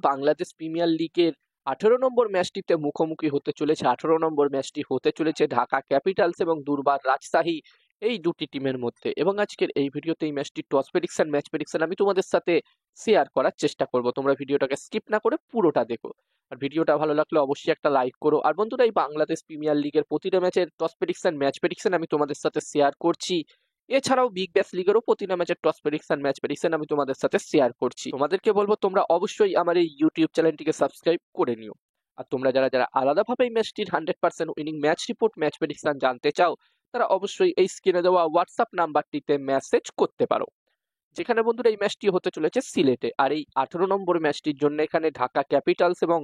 Bangladesh premier লিগের 18 নম্বর ম্যাচটিতে মুখোমুখি হতে চলেছে। 18 নম্বর ম্যাচটি হতে চলেছে ঢাকা ক্যাপিটালস এবং দুর্বার রাজশাহী এই দুটি টিমের মধ্যে। এবং আজকের এই ভিডিওতে এই ম্যাচটির টস প্রেডিকশন, ম্যাচ প্রেডিকশন আমি তোমাদের সাথে শেয়ার করার চেষ্টা করব। তোমরা ভিডিওটাকে স্কিপ না করে পুরোটা দেখো। আর ভিডিওটা ভালো লাগলে অবশ্যই একটা লাইক করো। আর বন্ধুরা, এই বাংলাদেশ প্রিমিয়ার লিগের প্রতিটা ম্যাচের টস প্রেডিকশন, ম্যাচ প্রেডিকশন আমি তোমাদের সাথে শেয়ার করছি। এছাড়াও বিগ ব্যাশ লিগেরও প্রতিটা ম্যাচের টস প্রেডিকশন, ম্যাচ প্রেডিকশন আমি তোমাদের সাথে শেয়ার করছি। তোমাদেরকে বলবো তোমরা অবশ্যই আমার এই ইউটিউব চ্যানেলটিকে সাবস্ক্রাইব করে নিও। আর তোমরা যারা যারা আলাদাভাবে এই ম্যাচটির 100% winning match report, match prediction জানতে চাও, তারা অবশ্যই এই স্ক্রিনে দেওয়া হোয়াটসঅ্যাপ নাম্বারটিতে মেসেজ করতে পারো। যেখানে বন্ধুরা এই ম্যাচটি হতে চলেছে সিলেটে। আর এই 18 নম্বর ম্যাচটির জন্য এখানে ঢাকা ক্যাপিটালস এবং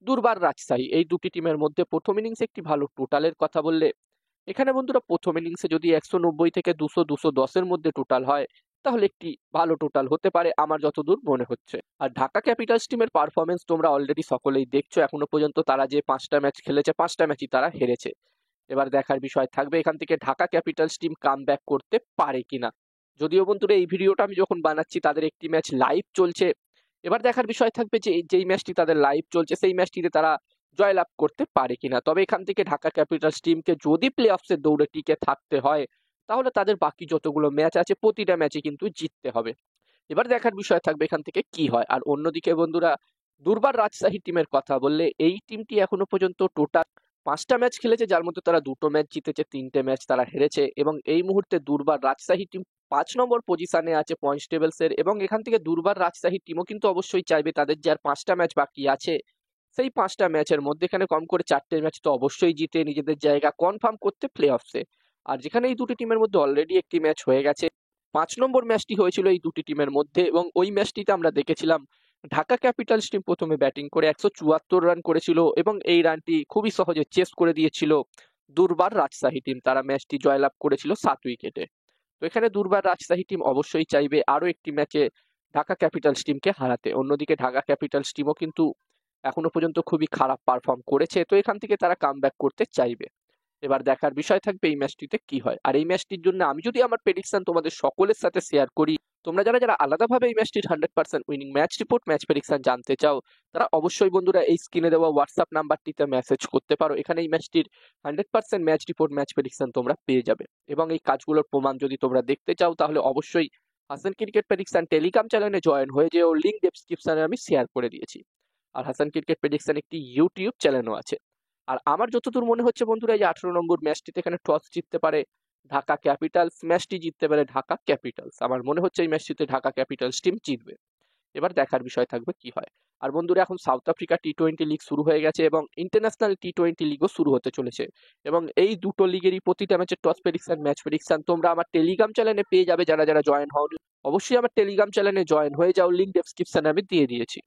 দুর্বার রাজশাহী এই দুটি টিমের মধ্যে প্রথম ইনিংসে একটি ভালো টোটালের কথা বললে, এখানে বন্ধুরা প্রথম ইনিংসে যদি 190 থেকে 200, 210-এর মধ্যে টোটাল হয়, তাহলে একটি ভালো টোটাল হতে পারে আমার যতদূর মনে হচ্ছে। আর ঢাকা ক্যাপিটালস টিমের পারফরমেন্স তোমরা অলরেডি সকলেই দেখছো। এখনো পর্যন্ত তারা যে 5টা ম্যাচ খেলেছে, 5টা ম্যাচই তারা হেরেছে। এবার দেখার বিষয় থাকবে এখান থেকে ঢাকা ক্যাপিটালস টিম কামব্যাক করতে পারে কিনা। যদিও বন্ধুরা এই ভিডিওটা আমি যখন বানাচ্ছি তাদের একটি ম্যাচ লাইভ চলছে। এবার দেখার বিষয় থাকবে যে যেই ম্যাচটি তাদের লাইভ চলছে সেই ম্যাচটিতে তারা জয়লাভ করতে পারে কিনা। তবে এখান থেকে ঢাকা ক্যাপিটালস টিমকে যদি প্লে অফসের দৌড়ে টিকে থাকতে হয়, তাহলে তাদের বাকি যতগুলো ম্যাচ আছে প্রতিটা ম্যাচে কিন্তু জিততে হবে। এবার দেখার বিষয় থাকবে এখান থেকে কি হয়। আর অন্যদিকে বন্ধুরা, দুর্বার রাজশাহী টিমের কথা বললে, এই টিমটি এখনো পর্যন্ত টোটাল 5টা ম্যাচ খেলেছে, যার মধ্যে তারা 2টো ম্যাচ জিতেছে, 3টে ম্যাচ তারা হেরেছে। এবং এই মুহূর্তে দুর্বার রাজশাহী টিম 5 নম্বর পজিশনে আছে পয়েন্টস টেবিলসের। এবং এখান থেকে দুর্বার রাজশাহী টিমও কিন্তু অবশ্যই চাইবে তাদের যে আর 5টা ম্যাচ বাকি আছে, সেই 5টা ম্যাচের মধ্যে এখানে কম করে 4টে ম্যাচ তো অবশ্যই জিতে নিজেদের জায়গা কনফার্ম করতে প্লে অফসে। আর যেখানে এই দুটি টিমের মধ্যে অলরেডি একটি ম্যাচ হয়ে গেছে। 5 নম্বর ম্যাচটি হয়েছিল এই দুটি টিমের মধ্যে এবং ওই ম্যাচটিতে আমরা দেখেছিলাম ঢাকা ক্যাপিটালস টিম প্রথমে ব্যাটিং করে 174 রান করেছিল এবং এই রানটি খুবই সহজে চেস করে দিয়েছিল দুর্বার রাজশাহী টিম। তারা ম্যাচটি জয়লাভ করেছিল 7 উইকেটে। তো এখানে দুর্বার রাজশাহী টিম অবশ্যই চাইবে আরো একটি ম্যাচে ঢাকা ক্যাপিটালস টিমকে হারাতে। অন্যদিকে ঢাকা ক্যাপিটালস টিমও কিন্তু এখনো পর্যন্ত খুবই খারাপ পারফর্ম করেছে, তো এখান থেকে তারা কামব্যাক করতে চাইবে। এবার দেখার বিষয় থাকবে এই ম্যাচটিতে কি হয়। আর এই ম্যাচটির জন্য আমি যদি আমার প্রেডিকশন তোমাদের সকলের সাথে শেয়ার করি, তোমরা যারা যারা আলাদাভাবে এই ম্যাচটির 100% winning match report, match prediction জানতে চাও, তারা অবশ্যই বন্ধুরা এই স্ক্রিনে দেওয়া হোয়াটসঅ্যাপ নাম্বারটিতে মেসেজ করতে পারো। এখানে এই ম্যাচটির 100% ম্যাচ রিপোর্ট, ম্যাচ প্রেডিকশন তোমরা পেয়ে যাবে। এবং এই কাজগুলোর প্রমাণ যদি তোমরা দেখতে চাও, তাহলে অবশ্যই হাসান ক্রিকেট প্রেডিকশন টেলিগ্রাম চ্যানেলে জয়েন হয়ে যেও। লিঙ্ক ডেসক্রিপশনে আমি শেয়ার করে দিয়েছি। আর হাসান ক্রিকেট প্রেডিকশন একটি ইউটিউব চ্যানেলও আছে। আর আমার যতদূর মনে হচ্ছে বন্ধুরা, এই 18 নম্বর ম্যাচটিতে এখানে টস জিততে পারে ঢাকা ক্যাপিটালস, ম্যাচটি জিততে পারে ঢাকা ক্যাপিটালস। আমার মনে হচ্ছে এই ম্যাচটিতে ঢাকা ক্যাপিটালস টিম জিতবে। এবার দেখার বিষয় থাকবে কি হয়। আর বন্ধুরা, এখন সাউথ আফ্রিকা টি-20 লিগ শুরু হয়ে গেছে এবং ইন্টারন্যাশনাল টি-20 লিগও শুরু হতে চলেছে। এবং এই দুটো লিগেরই প্রতিটা ম্যাচের টস প্রেডিকশন, ম্যাচ প্রেডিকশন তোমরা আমার টেলিগ্রাম চ্যানেলে পেয়ে যাবে। যারা যারা জয়েন হও, অবশ্যই আমার টেলিগ্রাম চ্যানেলে জয়েন হয়ে যাও। লিঙ্ক ডেসক্রিপশনে আমি দিয়ে দিয়েছি।